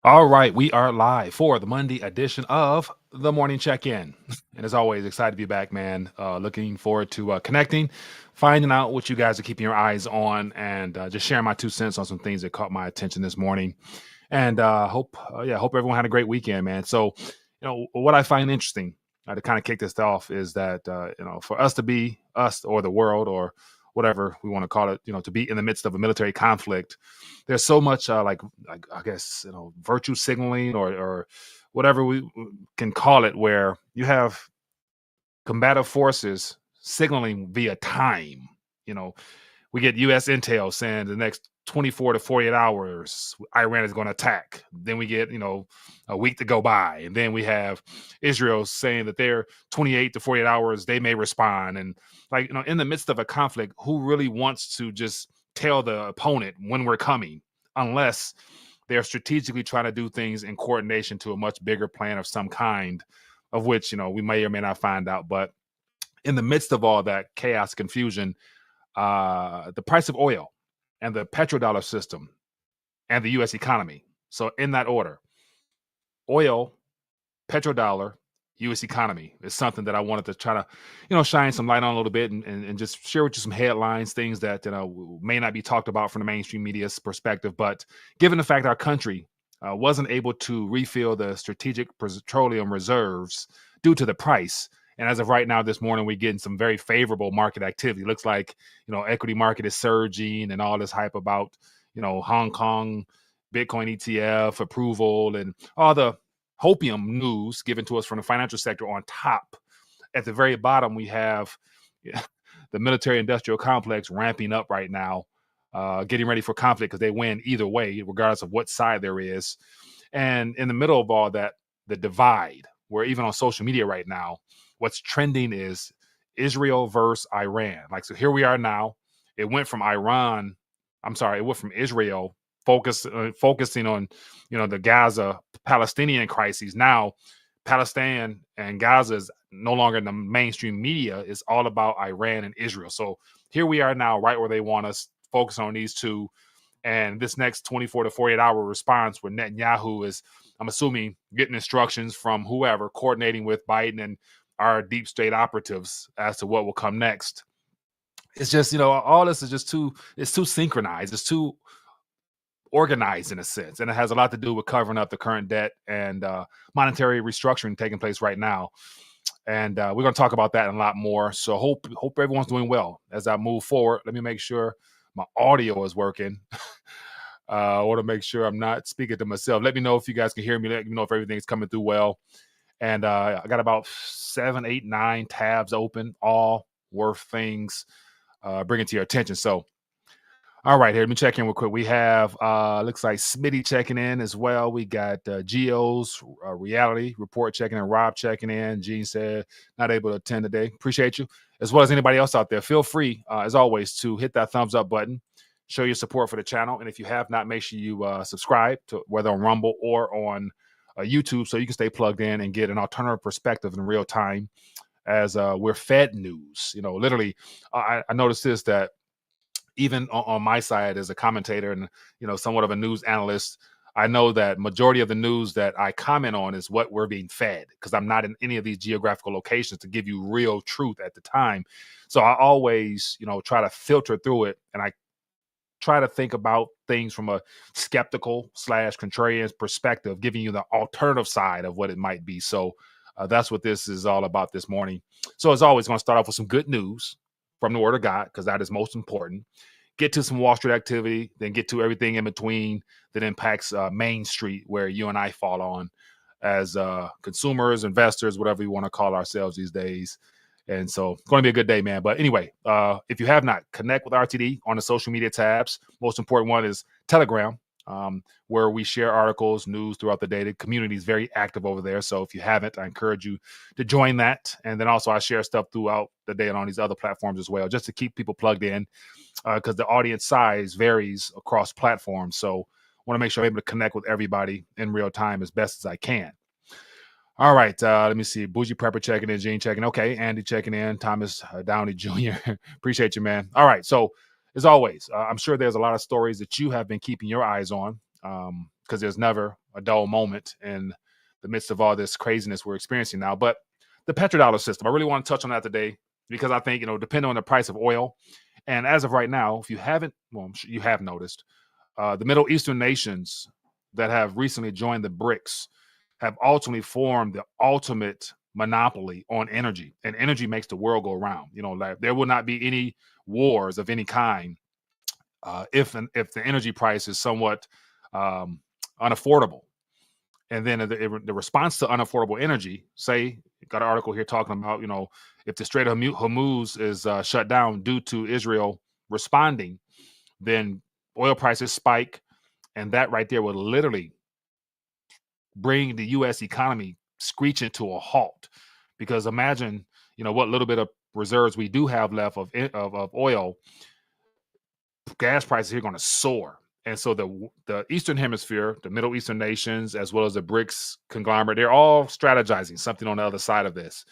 All right, we are live for the Monday edition of the Morning Check-In. And as always, excited to be back, man. Looking forward to connecting, finding out what you guys are keeping your eyes on, and just sharing my 2 cents on some things that caught my attention this morning. And hope everyone had a great weekend, man. So, what I find interesting to kind of kick this off is that for us to be us or the world or whatever we want to call it, to be in the midst of a military conflict, there's so much like I guess virtue signaling or whatever we can call it, where you have combative forces signaling via time. You know, we get U.S. intel saying the next 24 to 48 hours, Iran is going to attack. Then we get, a week to go by. And then we have Israel saying that they're 28 to 48 hours, they may respond. And in the midst of a conflict, who really wants to just tell the opponent when we're coming, unless they're strategically trying to do things in coordination to a much bigger plan of some kind, of which, we may or may not find out. But in the midst of all that chaos, confusion, the price of oil and the petrodollar system and the U.S. economy. So in that order, oil, petrodollar, U.S. economy is something that I wanted to try to, shine some light on a little bit and just share with you some headlines, things that, may not be talked about from the mainstream media's perspective. But given the fact our country wasn't able to refill the strategic petroleum reserves due to the price, and as of right now, this morning, we're getting some very favorable market activity. Looks like, equity market is surging and all this hype about, Hong Kong, Bitcoin ETF approval and all the hopium news given to us from the financial sector on top. At the very bottom, we have the military industrial complex ramping up right now, getting ready for conflict because they win either way, regardless of what side there is. And in the middle of all that, the divide, where even on social media right now, what's trending is Israel versus Iran. So here we are now. It went from Israel focusing on, the Gaza Palestinian crises. Now, Palestine and Gaza is no longer in the mainstream media. It's all about Iran and Israel. So here we are now, right where they want us, focus on these two. And this next 24 to 48 hour response where Netanyahu is, I'm assuming, getting instructions from whoever, coordinating with Biden and our deep state operatives as to what will come next. It's just, all this is just it's too synchronized. It's too organized in a sense. And it has a lot to do with covering up the current debt and monetary restructuring taking place right now. And we're going to talk about that and a lot more. So hope everyone's doing well as I move forward. Let me make sure my audio is working. I want to make sure I'm not speaking to myself. Let me know if you guys can hear me. Let me know if everything's coming through well. And I got about 7, 8, 9 tabs open, all worth things bringing to your attention. So, all right, here, let me check in real quick. We have, looks like Smitty checking in as well. We got Geo's reality report checking in, Rob checking in. Gene said, not able to attend today. Appreciate you. As well as anybody else out there, feel free, as always, to hit that thumbs up button, show your support for the channel. And if you have not, make sure you subscribe to whether on Rumble or on YouTube, so you can stay plugged in and get an alternative perspective in real time as we're fed news. Literally, I noticed this, that even on my side as a commentator and, somewhat of a news analyst, I know that majority of the news that I comment on is what we're being fed, because I'm not in any of these geographical locations to give you real truth at the time. So I always, try to filter through it, and I try to think about things from a skeptical / contrarian perspective, giving you the alternative side of what it might be. So that's what this is all about this morning. So as always, going to start off with some good news from the Word of God, because that is most important. Get to some Wall Street activity, then get to everything in between that impacts Main Street, where you and I fall on as consumers, investors, whatever you want to call ourselves these days. And so it's going to be a good day, man. But anyway, if you have not, connect with RTD on the social media tabs. Most important one is Telegram, where we share articles, news throughout the day. The community is very active over there. So if you haven't, I encourage you to join that. And then also I share stuff throughout the day and on these other platforms as well, just to keep people plugged in, because the audience size varies across platforms. So I want to make sure I'm able to connect with everybody in real time as best as I can. All right, let me see. Bougie Prepper checking in, Gene checking. Okay, Andy checking in, Thomas Downey Jr. Appreciate you, man. All right, so as always, I'm sure there's a lot of stories that you have been keeping your eyes on, because there's never a dull moment in the midst of all this craziness we're experiencing now. But the petrodollar system, I really want to touch on that today because I think, depending on the price of oil, and as of right now, if you haven't, well, I'm sure you have noticed, the Middle Eastern nations that have recently joined the BRICS have ultimately formed the ultimate monopoly on energy, and energy makes the world go round. Like there will not be any wars of any kind if the energy price is somewhat unaffordable. And then the response to unaffordable energy, say, got an article here talking about, if the Strait of Hormuz is shut down due to Israel responding, then oil prices spike, and that right there will literally bring the U.S. economy screeching to a halt. Because imagine, what little bit of reserves we do have left of oil, gas prices are going to soar. And so the Eastern Hemisphere, the Middle Eastern nations, as well as the BRICS conglomerate, they're all strategizing something on the other side of this.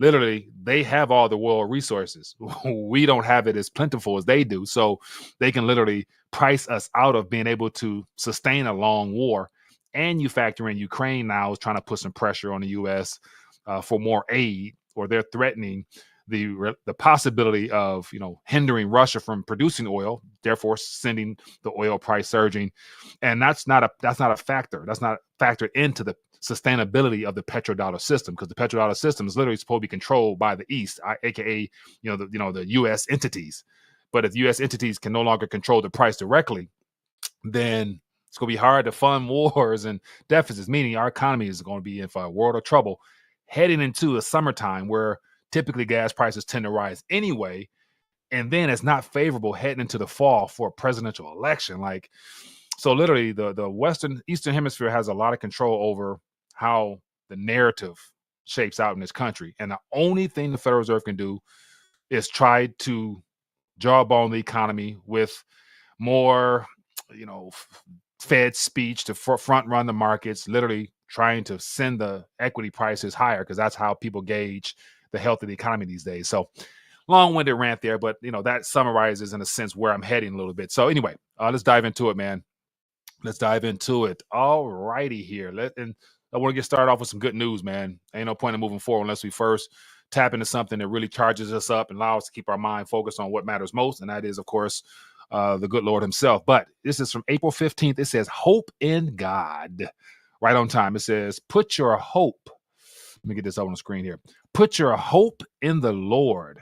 Literally, they have all the world resources. We don't have it as plentiful as they do. So they can literally price us out of being able to sustain a long war. And you factor in Ukraine now is trying to put some pressure on the U.S. For more aid, or they're threatening the possibility of hindering Russia from producing oil, therefore sending the oil price surging. And that's not a factor. That's not factored into the sustainability of the petrodollar system, because the petrodollar system is literally supposed to be controlled by the East, aka the U.S. entities. But if U.S. entities can no longer control the price directly, then it's going to be hard to fund wars and deficits, meaning our economy is going to be in for a world of trouble heading into the summertime, where typically gas prices tend to rise anyway. And then it's not favorable heading into the fall for a presidential election. So literally the Eastern Hemisphere has a lot of control over how the narrative shapes out in this country. And the only thing the Federal Reserve can do is try to jawbone the economy with more, Fed speech to front run the markets, literally trying to send the equity prices higher, because that's how people gauge the health of the economy these days. So long-winded rant there, but that summarizes in a sense where I'm heading a little bit. So anyway, let's dive into it, man. Let's dive into it. All righty here. And I want to get started off with some good news, man. Ain't no point in moving forward unless we first tap into something that really charges us up and allows us to keep our mind focused on what matters most. And that is, of course, the good Lord himself. But this is from April 15th. It says, hope in God. Right on time. It says, put your hope. Let me get this up on the screen here. Put your hope in the Lord.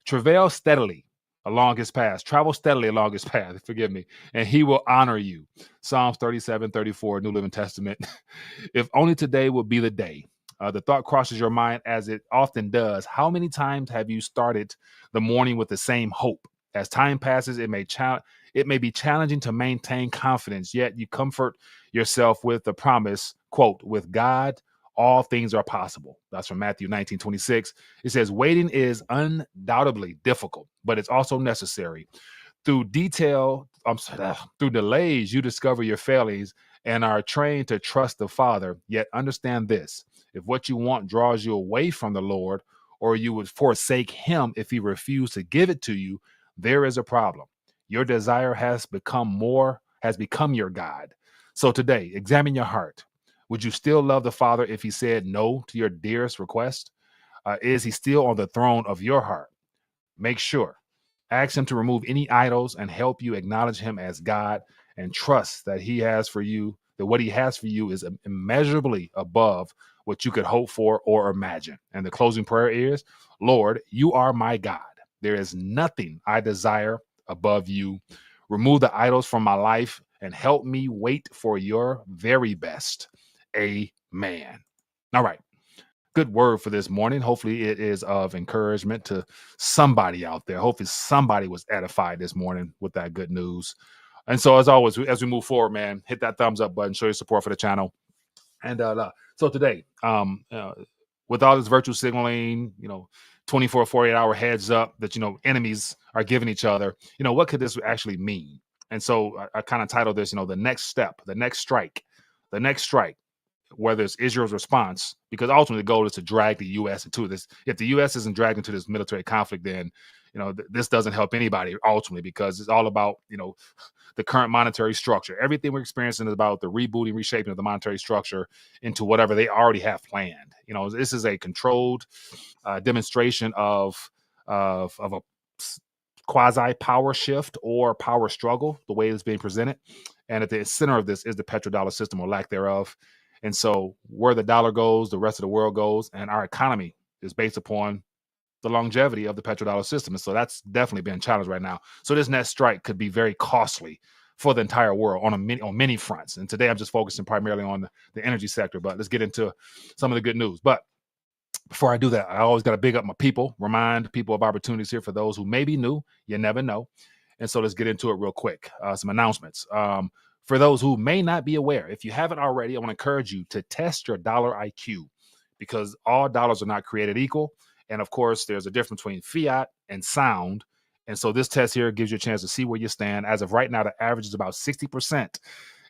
Travail steadily along his path. Travel steadily along his path. Forgive me. And he will honor you. Psalms 37:34, New Living Testament. If only today would be the day. The thought crosses your mind, as it often does. How many times have you started the morning with the same hope? As time passes, it may be challenging to maintain confidence, yet you comfort yourself with the promise, quote, with God, all things are possible. That's from Matthew 19:26. It says, waiting is undoubtedly difficult, but it's also necessary. Through delays, you discover your failings and are trained to trust the Father. Yet understand this: if what you want draws you away from the Lord, or you would forsake him if he refused to give it to you, there is a problem. Your desire has become your God. So today, examine your heart. Would you still love the Father if he said no to your dearest request? Is he still on the throne of your heart? Make sure. Ask him to remove any idols and help you acknowledge him as God, and trust that what he has for you is immeasurably above what you could hope for or imagine. And the closing prayer is, Lord, you are my God. There is nothing I desire above you. Remove the idols from my life and help me wait for your very best. Amen. All right. Good word for this morning. Hopefully it is of encouragement to somebody out there. Hopefully somebody was edified this morning with that good news. And so as always, as we move forward, man, hit that thumbs up button, show your support for the channel. And so today, with all this virtual signaling, 24, 48-hour heads up that, enemies are giving each other, what could this actually mean? And so I kind of titled this, the next step, the next strike, whether it's Israel's response, because ultimately the goal is to drag the U.S. into this. If the U.S. isn't dragged into this military conflict, then this doesn't help anybody ultimately, because it's all about, the current monetary structure. Everything we're experiencing is about the rebooting, reshaping of the monetary structure into whatever they already have planned. This is a controlled demonstration of a quasi power shift or power struggle, the way it's being presented. And at the center of this is the petrodollar system, or lack thereof. And so where the dollar goes, the rest of the world goes, and our economy is based upon the longevity of the petrodollar system. And so that's definitely being challenged right now. So this next strike could be very costly for the entire world on many fronts. And today I'm just focusing primarily on the energy sector, but let's get into some of the good news. But before I do that, I always got to big up my people, remind people of opportunities here for those who may be new. You never know. And so let's get into it real quick. Some announcements. For those who may not be aware, if you haven't already, I want to encourage you to test your dollar IQ, because all dollars are not created equal. And of course, there's a difference between fiat and sound. And so this test here gives you a chance to see where you stand. As of right now, the average is about 60%.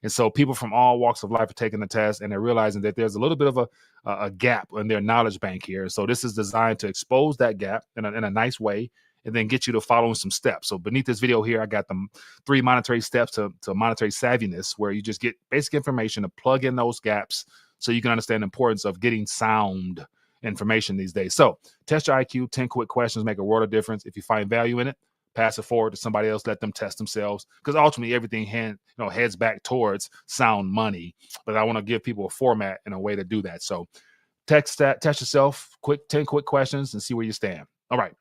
And so people from all walks of life are taking the test, and they're realizing that there's a little bit of a gap in their knowledge bank here. So this is designed to expose that gap in a nice way, and then get you to following some steps. So beneath this video here, I got the 3 monetary steps to monetary savviness, where you just get basic information to plug in those gaps so you can understand the importance of getting sound information these days. So test your IQ, 10 quick questions, make a world of difference. If you find value in it, pass it forward to somebody else, let them test themselves, because ultimately everything heads back towards sound money. But I want to give people a format and a way to do that. So test yourself, 10 quick questions, and see where you stand. All right.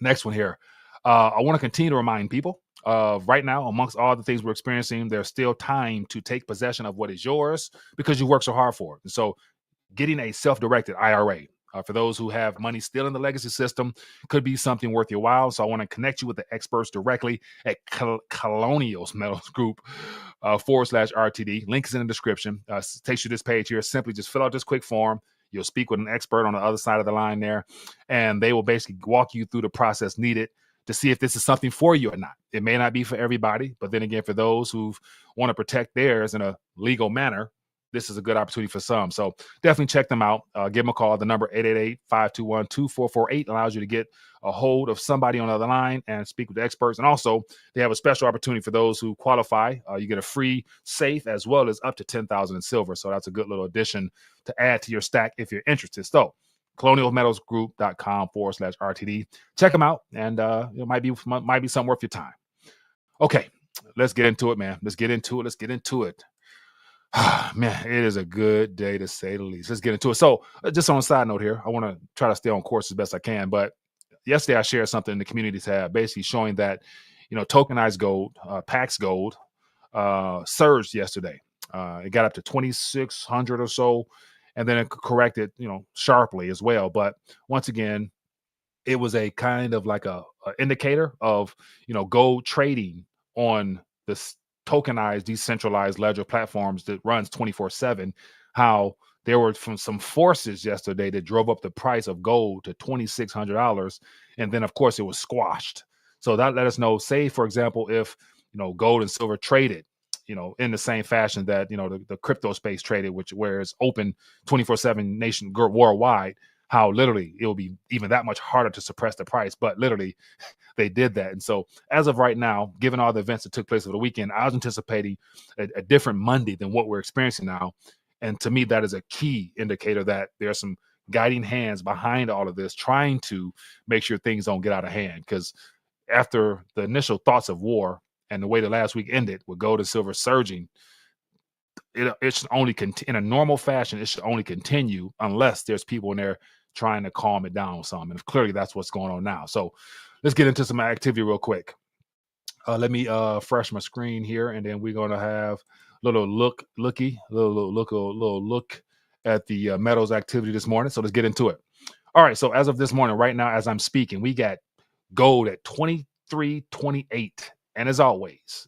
Next one here. I want to continue to remind people right now, amongst all the things we're experiencing, there's still time to take possession of what is yours because you work so hard for it. And so getting a self-directed IRA, for those who have money still in the legacy system, could be something worth your while. So I want to connect you with the experts directly at Colonial Metals Group /RTD. Link is in the description. Takes you to this page here. Simply just fill out this quick form. You'll speak with an expert on the other side of the line there, and they will basically walk you through the process needed to see if this is something for you or not. It may not be for everybody, but then again, for those who want to protect theirs in a legal manner, this is a good opportunity for some. So definitely check them out. Give them a call. The number 888-521-2448 allows you to get a hold of somebody on the other line and speak with the experts. And also, they have a special opportunity for those who qualify. You get a free safe as well as up to $10,000 in silver. So that's a good little addition to add to your stack if you're interested. So colonialmetalsgroup.com /RTD. Check them out, and it might be something worth your time. Okay, let's get into it, man. Let's get into it. Man, it is a good day to say the least. Let's get into it. So just on a side note here, I want to try to stay on course as best I can. But yesterday I shared something in the community tab, basically showing that, tokenized gold, Pax gold, surged yesterday. It got up to 2,600 or so, and then it corrected, sharply as well. But once again, it was a kind of like a indicator of, gold trading on this tokenized decentralized ledger platforms that runs 24/7, how there were some forces yesterday that drove up the price of gold to $2,600, and then of course it was squashed. So that let us know, say for example, if gold and silver traded in the same fashion that the crypto space traded, where it's open 24/7 nation worldwide, how literally it will be even that much harder to suppress the price. But literally they did that. And so as of right now, given all the events that took place over the weekend, I was anticipating a different Monday than what we're experiencing now. And to me, that is a key indicator that there's some guiding hands behind all of this, trying to make sure things don't get out of hand. Because after the initial thoughts of war and the way the last week ended with gold and silver surging, it should only in a normal fashion, it should only continue unless there's people in there trying to calm it down some. And clearly that's what's going on now. So let's get into some activity real quick. Let me fresh my screen here, and then we're gonna have a little look at the metals activity this morning. So let's get into it. All right. So as of this morning, right now, as I'm speaking, we got gold at 23.28, and as always,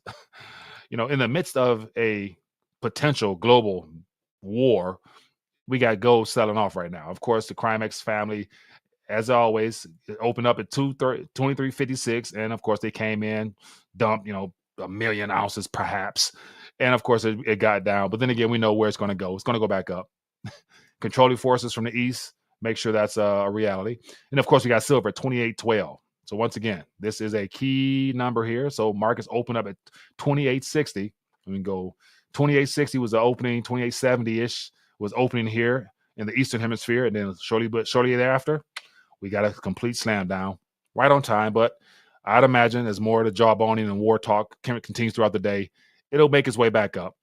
in the midst of a potential global war, we got gold selling off right now. Of course, the Crimex family, as always, opened up at 23.56, and of course they came in, dumped 1 million ounces perhaps, and of course it got down. But then again, we know where it's going to go. It's going to go back up. Controlling forces from the east, make sure that's a reality. And of course, we got silver at 28.12. So once again, this is a key number here. So markets open up at 2860. Let me go. 2860 was the opening. 2870 ish was opening here in the Eastern Hemisphere, and then shortly thereafter, we got a complete slam down, right on time. But I'd imagine as more of the jawboning and war talk continues throughout the day, it'll make its way back up.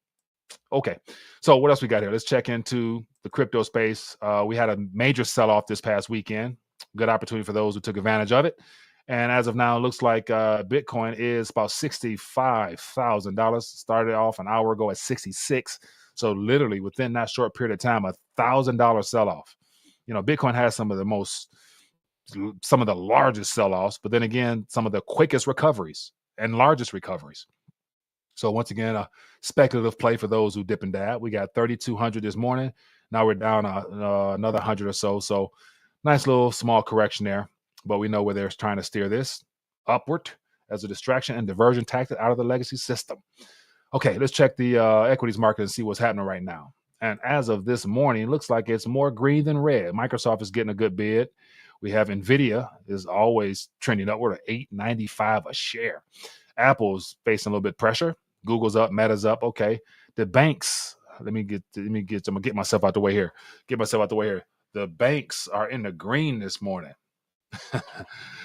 Okay, so what else we got here? Let's check into the crypto space. We had a major sell-off this past weekend. Good opportunity for those who took advantage of it. And as of now, it looks like Bitcoin is about $65,000. Started off an hour ago at 66. So literally within that short period of time, $1,000 sell-off. You know, Bitcoin has some of the largest sell-offs, but then again, some of the quickest recoveries and largest recoveries. So once again, a speculative play for those who dip and dab. We got 3,200 this morning. Now we're down another 100 or so. So nice little small correction there. But we know where they're trying to steer this upward as a distraction and diversion tactic out of the legacy system. Okay, let's check the equities market and see what's happening right now. And as of this morning, it looks like it's more green than red. Microsoft is getting a good bid. We have NVIDIA is always trending upward at $8.95 a share. Apple's facing a little bit of pressure. Google's up, Meta's up. Okay. The banks, I'm gonna get myself out the way here. The banks are in the green this morning.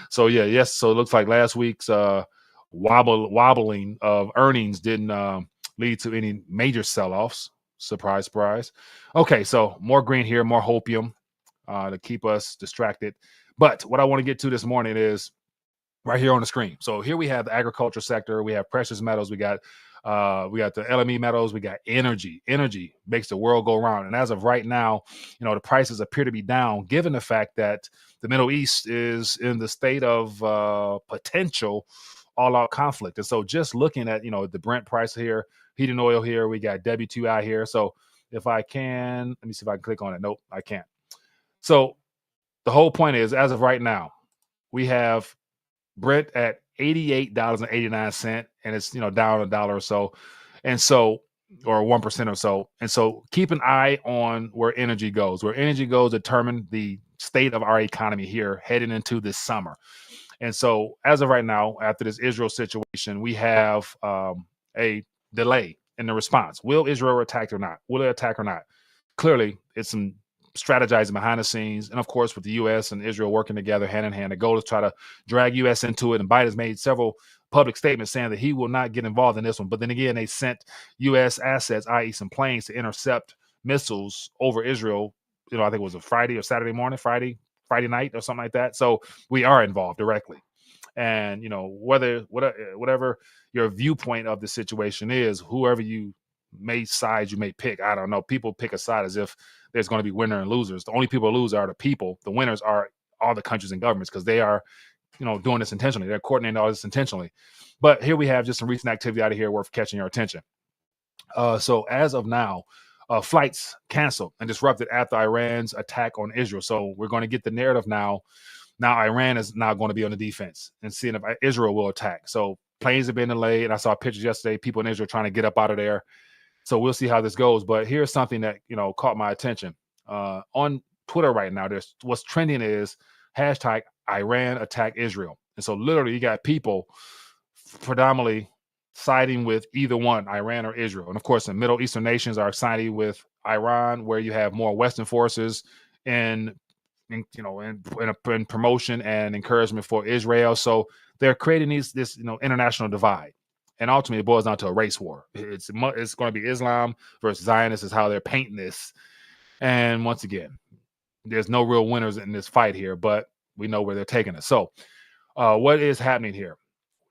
So so it looks like last week's wobbling of earnings didn't lead to any major sell-offs. Surprise, surprise. Okay, so more green here, more hopium to keep us distracted. But what I want to get to this morning is right here on the screen. So here we have the agriculture sector, we have precious metals, we got the LME metals, we got energy. Energy makes the world go round. And as of right now, you know, the prices appear to be down, given the fact that the Middle East is in the state of potential all-out conflict. And so just looking at, you know, the Brent price here, heating oil here, we got WTI here. So if I can, let me see if I can click on it. Nope, I can't. So the whole point is, as of right now, we have Brent at $88.89, and it's, you know, down $1 or so, and so, or 1% or so. And so keep an eye on where energy goes. Where energy goes determine the state of our economy here heading into this summer. And so as of right now, after this Israel situation, we have a delay in the response. Will Israel attack or not? Will it attack or not? Clearly, it's some strategizing behind the scenes, and of course with the U.S. and Israel working together hand in hand. The goal is to try to drag U.S. into it, and Biden's made several public statements saying that he will not get involved in this one. But then again, they sent U.S. assets, i.e. some planes, to intercept missiles over Israel. You know, I think it was a Friday or Saturday morning, Friday night or something like that. So we are involved directly. And, you know, whatever your viewpoint of the situation is, whoever you may pick, I don't know. People pick a side as if there's going to be winner and losers. The only people who lose are the people. The winners are all the countries and governments, because they are, you know, doing this intentionally. They're coordinating all this intentionally. But here we have just some recent activity out of here worth catching your attention. So as of now, flights canceled and disrupted after Iran's attack on Israel. So we're going to get the narrative now. Now Iran is now going to be on the defense and seeing if Israel will attack. So planes have been delayed. And I saw pictures yesterday, people in Israel trying to get up out of there. So we'll see how this goes. But here's something that, you know, caught my attention. On Twitter right now, there's what's trending is hashtag Iran attack Israel. And so literally you got people predominantly siding with either one, Iran or Israel. And of course, the Middle Eastern nations are siding with Iran, where you have more Western forces in promotion and encouragement for Israel. So they're creating this international divide. And ultimately, it boils down to a race war. It's going to be Islam versus Zionists is how they're painting this. And once again, there's no real winners in this fight here, but we know where they're taking us. So what is happening here?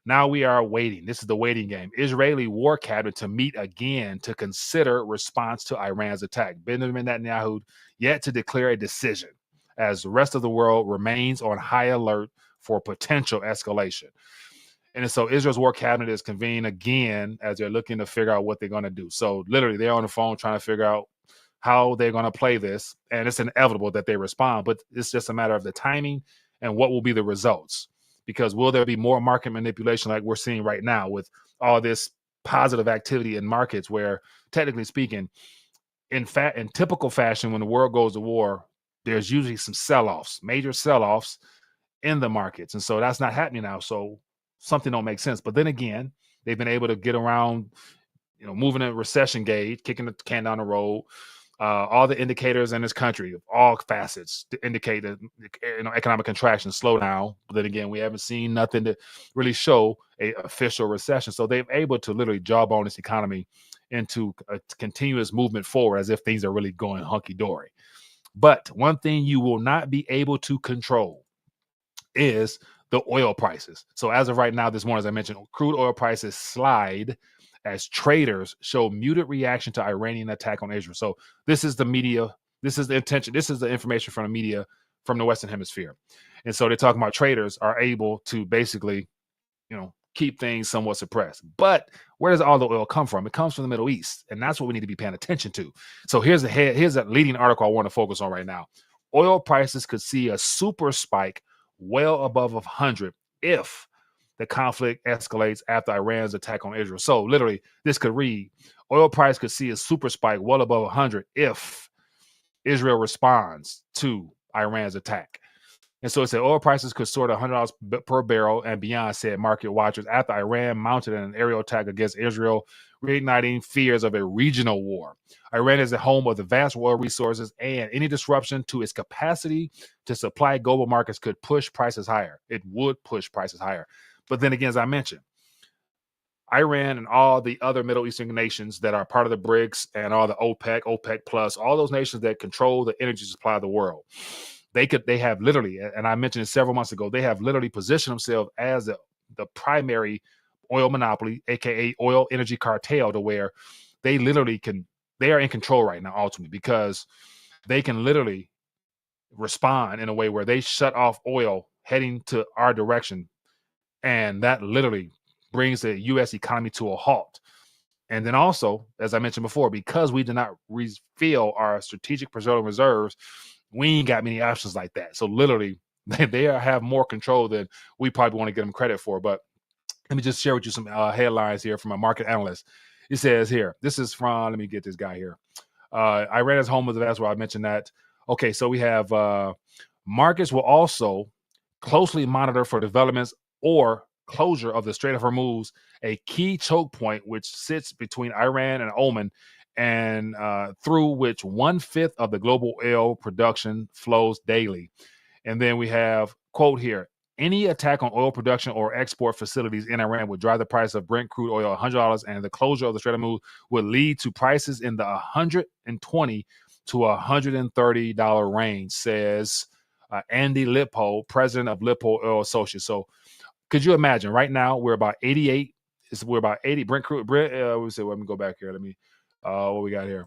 Now we are waiting. This is the waiting game. Israeli war cabinet to meet again to consider response to Iran's attack. Benjamin Netanyahu yet to declare a decision, as the rest of the world remains on high alert for potential escalation. And so Israel's war cabinet is convened again as they're looking to figure out what they're going to do. So literally they're on the phone trying to figure out how they're going to play this. And it's inevitable that they respond, but it's just a matter of the timing and what will be the results. Because will there be more market manipulation like we're seeing right now with all this positive activity in markets where, technically speaking, in typical fashion, when the world goes to war, there's usually some sell-offs, major sell-offs in the markets. And so that's not happening now. So something don't make sense. But then again, they've been able to get around, moving a recession gauge, kicking the can down the road. All the indicators in this country, all facets, to indicate that economic contraction, slowdown. But then again, we haven't seen nothing to really show a official recession. So they've able to literally jawbone this economy into a continuous movement forward, as if things are really going hunky dory. But one thing you will not be able to control is the oil prices. So as of right now, this morning, as I mentioned, crude oil prices slide as traders show muted reaction to Iranian attack on Israel. So this is the media. This is the intention. This is the information from the media from the Western Hemisphere. And so they're talking about traders are able to basically, keep things somewhat suppressed. But where does all the oil come from? It comes from the Middle East. And that's what we need to be paying attention to. So here's a leading article I want to focus on right now. Oil prices could see a super spike well above 100 if the conflict escalates after Iran's attack on Israel. So literally, this could read, oil price could see a super spike well above 100 if Israel responds to Iran's attack. And so it said oil prices could soar to $100 per barrel and beyond, said market watchers, after Iran mounted an aerial attack against Israel, reigniting fears of a regional war. Iran is the home of the vast oil resources, and any disruption to its capacity to supply global markets could push prices higher. It would push prices higher. But then again, as I mentioned, Iran and all the other Middle Eastern nations that are part of the BRICS and all the OPEC plus, all those nations that control the energy supply of the world, they have literally, and I mentioned it several months ago, they have literally positioned themselves as the primary oil monopoly, aka oil energy cartel, to where they literally they are in control right now, ultimately, because they can literally respond in a way where they shut off oil heading to our direction. And that literally brings the U.S. economy to a halt. And then also, as I mentioned before, because we did not refill our strategic petroleum reserves, we ain't got many options like that. So literally, they have more control than we probably want to give them credit for. But let me just share with you some headlines here from a market analyst. It says here, this is from, let me get this guy here. Iran is home of the vast world. I mentioned that. Okay, so we have markets will also closely monitor for developments or closure of the Strait of Hormuz, a key choke point which sits between Iran and Oman, and through which 1/5 of the global oil production flows daily. And then we have, quote here, any attack on oil production or export facilities in Iran would drive the price of Brent crude oil $100, and the closure of the Strait of Hormuz would lead to prices in the $120 to $130 range, says Andy Lippo, president of Lippo Oil Associates. So could you imagine right now we're about 88, we're about 80 Brent crude, let me go back here. What we got here?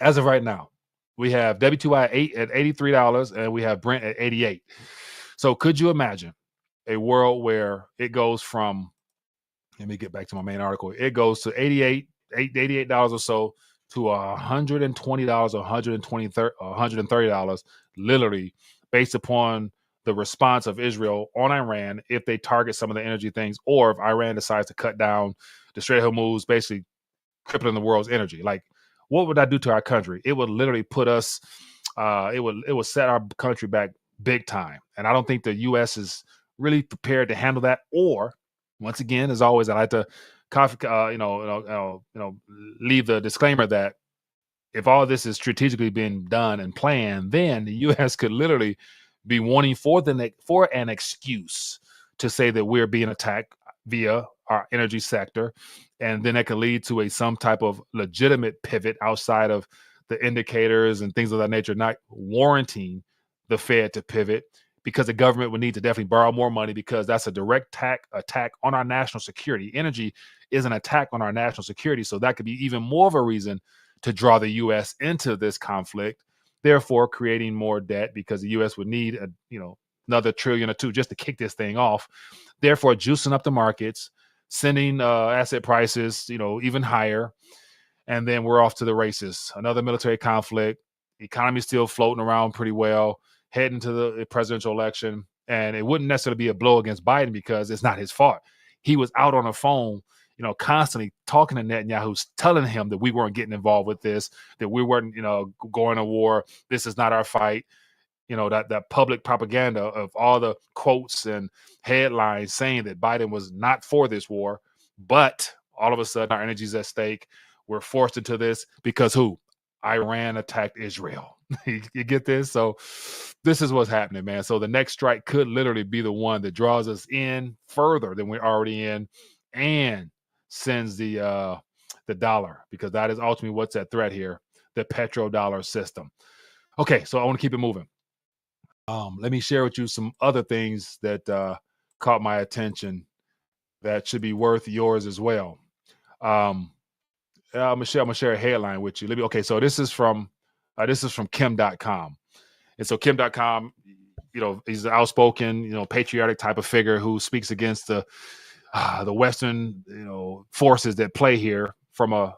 As of right now, we have WTI at $83 and we have Brent at 88. So could you imagine a world where it goes from, let me get back to my main article, it goes to $88 or so to $120 or $130, literally based upon the response of Israel on Iran if they target some of the energy things, or if Iran decides to cut down the Strait of Hormuz, basically crippling the world's energy. Like, what would that do to our country? It would literally put us, it would set our country back big time. And I don't think the U.S. is really prepared to handle that. Or, once again, as always, I like to leave the disclaimer that if all this is strategically being done and planned, then the U.S. could literally be wanting for an excuse to say that we're being attacked via our energy sector, and then that could lead to some type of legitimate pivot outside of the indicators and things of that nature, not warranting the Fed to pivot, because the government would need to definitely borrow more money, because that's a direct attack on our national security. Energy is an attack on our national security, so that could be even more of a reason to draw the U.S. into this conflict, therefore creating more debt, because the U.S. would need another $1 trillion or $2 just to kick this thing off, therefore juicing up the markets, sending asset prices even higher, and then we're off to the races. Another military conflict, economy still floating around pretty well, heading to the presidential election, and it wouldn't necessarily be a blow against Biden because it's not his fault. He was out on the phone constantly talking to Netanyahu, telling him that we weren't getting involved with this, that we weren't, going to war. This is not our fight. that public propaganda of all the quotes and headlines saying that Biden was not for this war, but all of a sudden our energy's at stake. We're forced into this because who? Iran attacked Israel. You get this? So this is what's happening, man. So the next strike could literally be the one that draws us in further than we're already in and sends the dollar, because that is ultimately what's at threat here, the petrodollar system. Okay, so I want to keep it moving. Let me share with you some other things that caught my attention that should be worth yours as well. I'm gonna share a headline with you. So this is from Kim.com. And so Kim.com, he's an outspoken, patriotic type of figure who speaks against the Western, forces that play here from a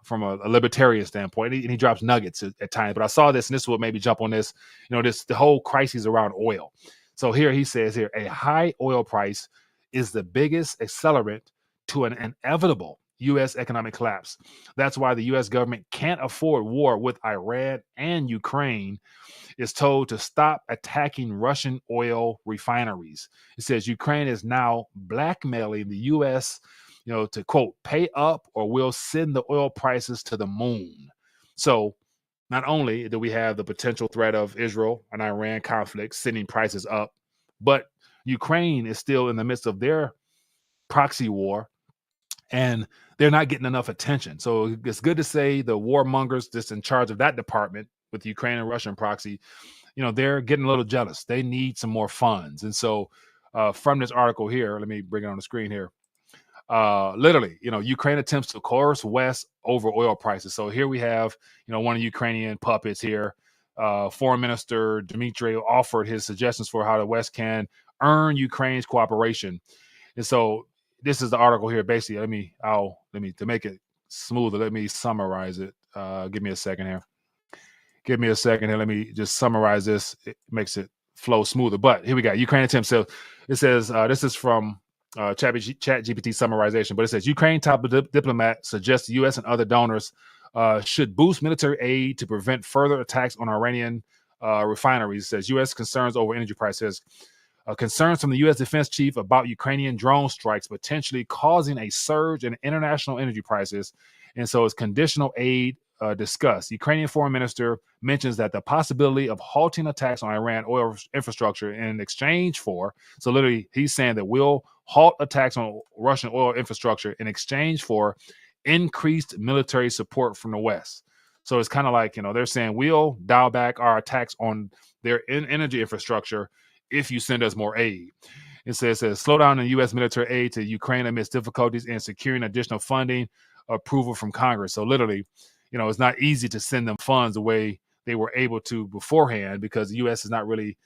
libertarian standpoint. And he drops nuggets at times. But I saw this, and this is what made me jump on this. The whole crisis around oil. So here he says a high oil price is the biggest accelerant to an inevitable U.S. economic collapse. That's why the U.S. government can't afford war with Iran and Ukraine. Is told to stop attacking Russian oil refineries. It says Ukraine is now blackmailing the U.S., to, quote, pay up or we'll send the oil prices to the moon. So not only do we have the potential threat of Israel and Iran conflict sending prices up, but Ukraine is still in the midst of their proxy war, and they're not getting enough attention. So it's good to say the warmongers that's in charge of that department with Ukraine and Russian proxy, they're getting a little jealous. They need some more funds. And so from this article here, let me bring it on the screen here. Literally, Ukraine attempts to coerce West over oil prices. So here we have, one of the Ukrainian puppets here. Foreign Minister Dmitry offered his suggestions for how the West can earn Ukraine's cooperation. And so this is the article here. Basically, to make it smoother, let me summarize it. Give me a second here. Let me just summarize this. It makes it flow smoother. But here we go. Ukraine attempts. So it says, this is from ChatGPT summarization, but it says Ukraine top diplomat suggests the U.S. and other donors should boost military aid to prevent further attacks on Iranian refineries. It says U.S. concerns over energy prices. Concerns from the U.S. defense chief about Ukrainian drone strikes potentially causing a surge in international energy prices. And so it's conditional aid discussed. Ukrainian foreign minister mentions that the possibility of halting attacks on Iran oil infrastructure in exchange for, so literally he's saying that we'll halt attacks on Russian oil infrastructure in exchange for increased military support from the West. So it's kind of like, they're saying we'll dial back our attacks on their energy infrastructure if you send us more aid. It says slowdown in U.S. military aid to Ukraine amidst difficulties in securing additional funding approval from Congress. So literally, it's not easy to send them funds the way they were able to beforehand, because the U.S. is not really,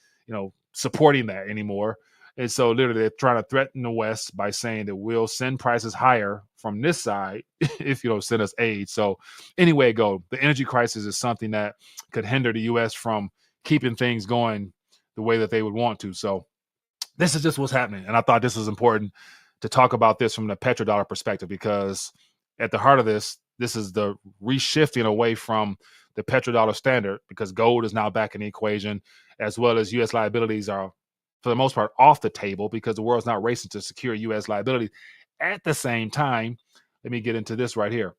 supporting that anymore. And so literally they're trying to threaten the West by saying that we'll send prices higher from this side if you don't send us aid. So anyway, the energy crisis is something that could hinder the U.S. from keeping things going the way that they would want to. So this is just what's happening. And I thought this was important to talk about this from the petrodollar perspective, because at the heart of this is the reshifting away from the petrodollar standard, because gold is now back in the equation, as well as U.S. liabilities are, for the most part, off the table because the world's not racing to secure U.S. liabilities. At the same time, let me get into this right here.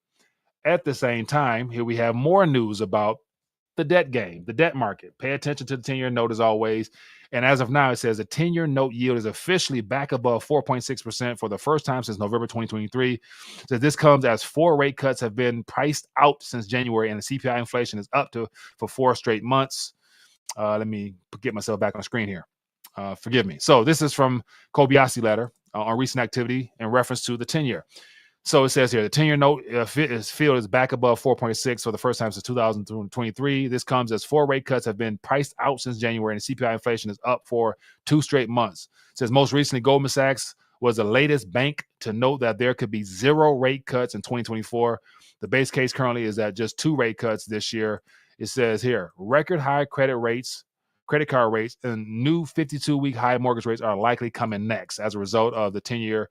At the same time, here we have more news about the debt game, the debt market. Pay attention to the 10-year note as always. And as of now, it says the 10-year note yield is officially back above 4.6% for the first time since November 2023. So this comes as 4 rate cuts have been priced out since January, and the CPI inflation is up for 4 straight months. Let me get myself back on the screen here. Forgive me. So this is from Kobayashi letter on recent activity in reference to the 10-year. So it says here, the 10-year note field is back above 4.6 for the first time since 2023. This comes as 4 rate cuts have been priced out since January, and CPI inflation is up for 2 straight months. It says most recently, Goldman Sachs was the latest bank to note that there could be 0 rate cuts in 2024. The base case currently is at just 2 rate cuts this year. It says here, record high credit card rates, and new 52-week high mortgage rates are likely coming next as a result of the 10-year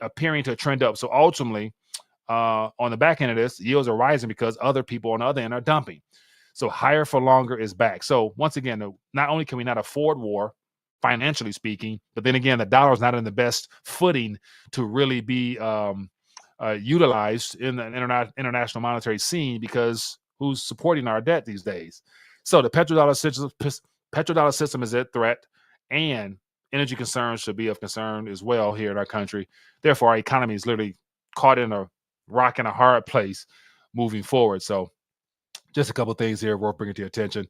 appearing to trend up. So ultimately, on the back end of this, yields are rising because other people on the other end are dumping. So higher for longer is back. So once again, not only can we not afford war, financially speaking, but then again, the dollar is not in the best footing to really be utilized in the international monetary scene, because who's supporting our debt these days? So the petrodollar system is at threat, and energy concerns should be of concern as well here in our country. Therefore, our economy is literally caught in a rock and a hard place moving forward. So just a couple of things here worth bringing to your attention.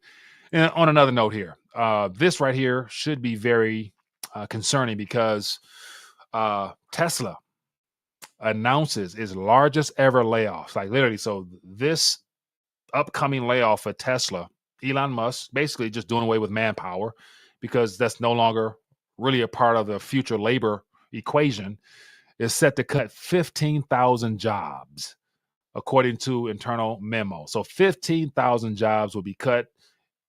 And on another note here, this right here should be very concerning, because Tesla announces its largest ever layoffs. Like literally, so this upcoming layoff for Tesla, Elon Musk basically just doing away with manpower, because that's no longer really a part of the future labor equation, is set to cut 15,000 jobs, according to internal memo. So 15,000 jobs will be cut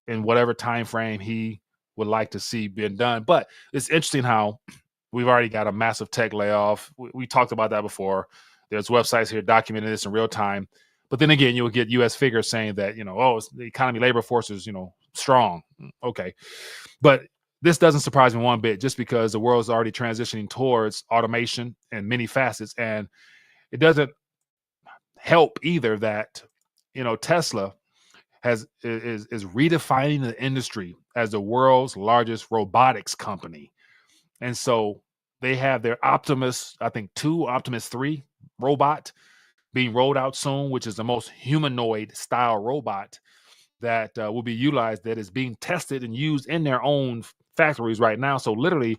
in whatever time frame he would like to see being done. But it's interesting how we've already got a massive tech layoff. We talked about that before. There's websites here documenting this in real time. But then again, you'll get U.S. figures saying that, the economy labor force is, strong. Okay. But this doesn't surprise me one bit, just because the world is already transitioning towards automation in many facets. And it doesn't help either that, Tesla is redefining the industry as the world's largest robotics company. And so they have their Optimus, I think Optimus 3 robot being rolled out soon, which is the most humanoid style robot that will be utilized, that is being tested and used in their own factories right now. So literally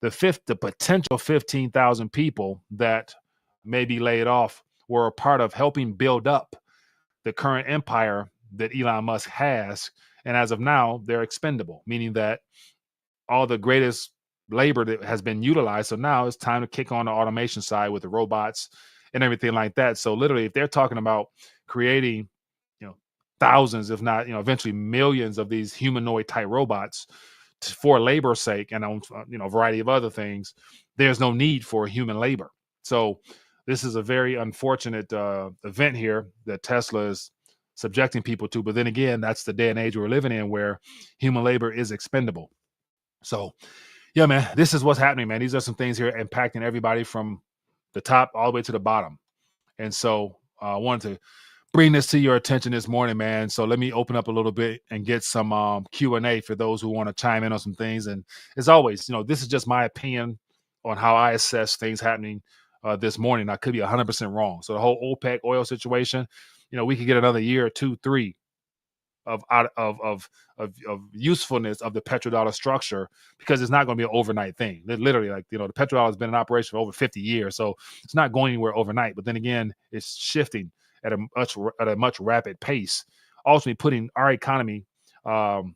the potential 15,000 people that may be laid off were a part of helping build up the current empire that Elon Musk has. And as of now, they're expendable, meaning that all the greatest labor that has been utilized. So now it's time to kick on the automation side with the robots and everything like that. So literally, if they're talking about creating, thousands, if not, eventually millions of these humanoid type robots for labor's sake, and on, a variety of other things, there's no need for human labor. So this is a very unfortunate event here that Tesla is subjecting people to. But then again, that's the day and age we're living in, where human labor is expendable. So yeah, man, this is what's happening, man. These are some things here impacting everybody from the top all the way to the bottom. And so I wanted to bring this to your attention this morning, man. So let me open up a little bit and get some Q&A for those who want to chime in on some things. And as always, this is just my opinion on how I assess things happening this morning. I could be 100% wrong. So the whole OPEC oil situation, we could get another year or 2, 3 of usefulness of the petrodollar structure, because it's not going to be an overnight thing. Literally, like, the petrodollar has been in operation for over 50 years, so it's not going anywhere overnight. But then again, it's shifting at a much rapid pace, ultimately putting our economy on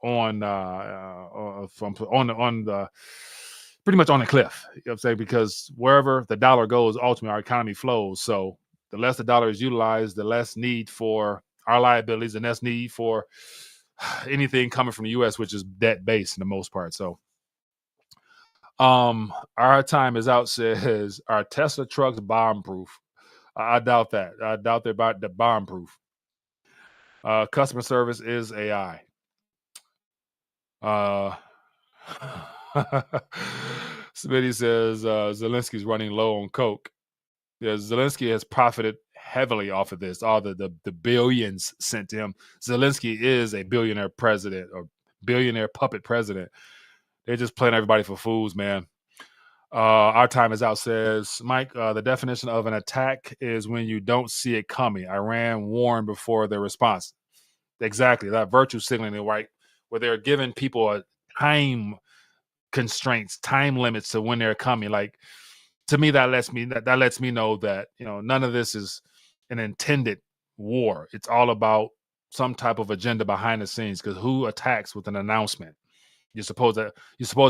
the pretty much on the cliff. You know what I'm saying? Because wherever the dollar goes, ultimately our economy flows. So the less the dollar is utilized, the less need for our liabilities, and less need for anything coming from the U.S., which is debt based in the most part. So our time is out, says, are Tesla trucks bomb proof? I doubt that. I doubt they're about the bomb proof. Customer service is AI. Smitty says Zelensky's running low on coke. Yeah, Zelensky has profited heavily off of this, all the billions sent to him. Zelensky is a billionaire president, or billionaire puppet president. They're just playing everybody for fools, man. Our time is out, says Mike. The definition of an attack is when you don't see it coming. Iran warned before their response. Exactly, that virtue signaling, right, where they're giving people a time constraints, time limits to when they're coming. Like, to me, that lets me know that none of this is an intended war. It's all about some type of agenda behind the scenes. Because who attacks with an announcement? You're supposed to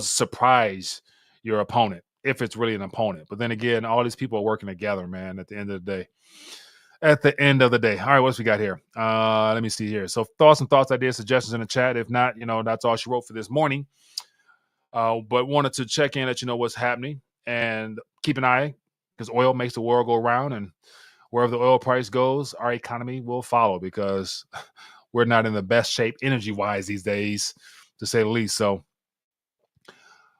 surprise your opponent, if it's really an opponent. But then again, all these people are working together, man. At the end of the day. All right, what else we got here? Let me see here. So thoughts, ideas, suggestions in the chat. If not, that's all she wrote for this morning. But wanted to check in, let you know what's happening, and keep an eye, because oil makes the world go round, and wherever the oil price goes, our economy will follow, because we're not in the best shape energy wise these days, to say the least. So,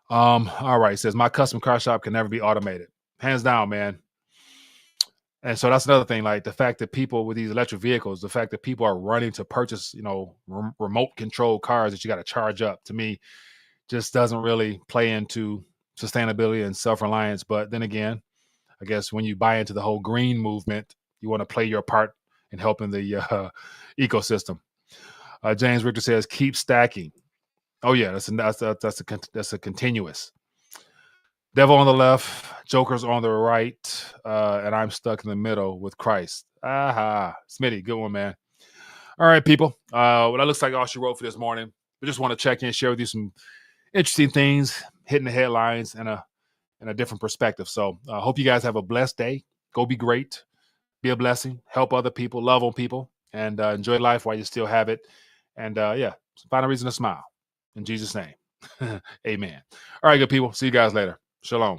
all right, it says my custom car shop can never be automated. Hands down, man. And so that's another thing, like the fact that people with these electric vehicles, the fact that people are running to purchase, remote control cars that you got to charge up, to me, just doesn't really play into sustainability and self-reliance. But then again, I guess when you buy into the whole green movement, you want to play your part in helping the ecosystem. James Richter says, keep stacking. Oh yeah, that's a continuous. Devil on the left, Joker's on the right, and I'm stuck in the middle with Christ. Aha, Smitty, good one, man. All right, people. Well, that looks like all she wrote for this morning. We just want to check in, share with you some interesting things, hitting the headlines in a different perspective. So I hope you guys have a blessed day. Go be great, be a blessing, help other people, love on people, and enjoy life while you still have it. And yeah, find a reason to smile. In Jesus' name, amen. All right, good people. See you guys later. Shalom.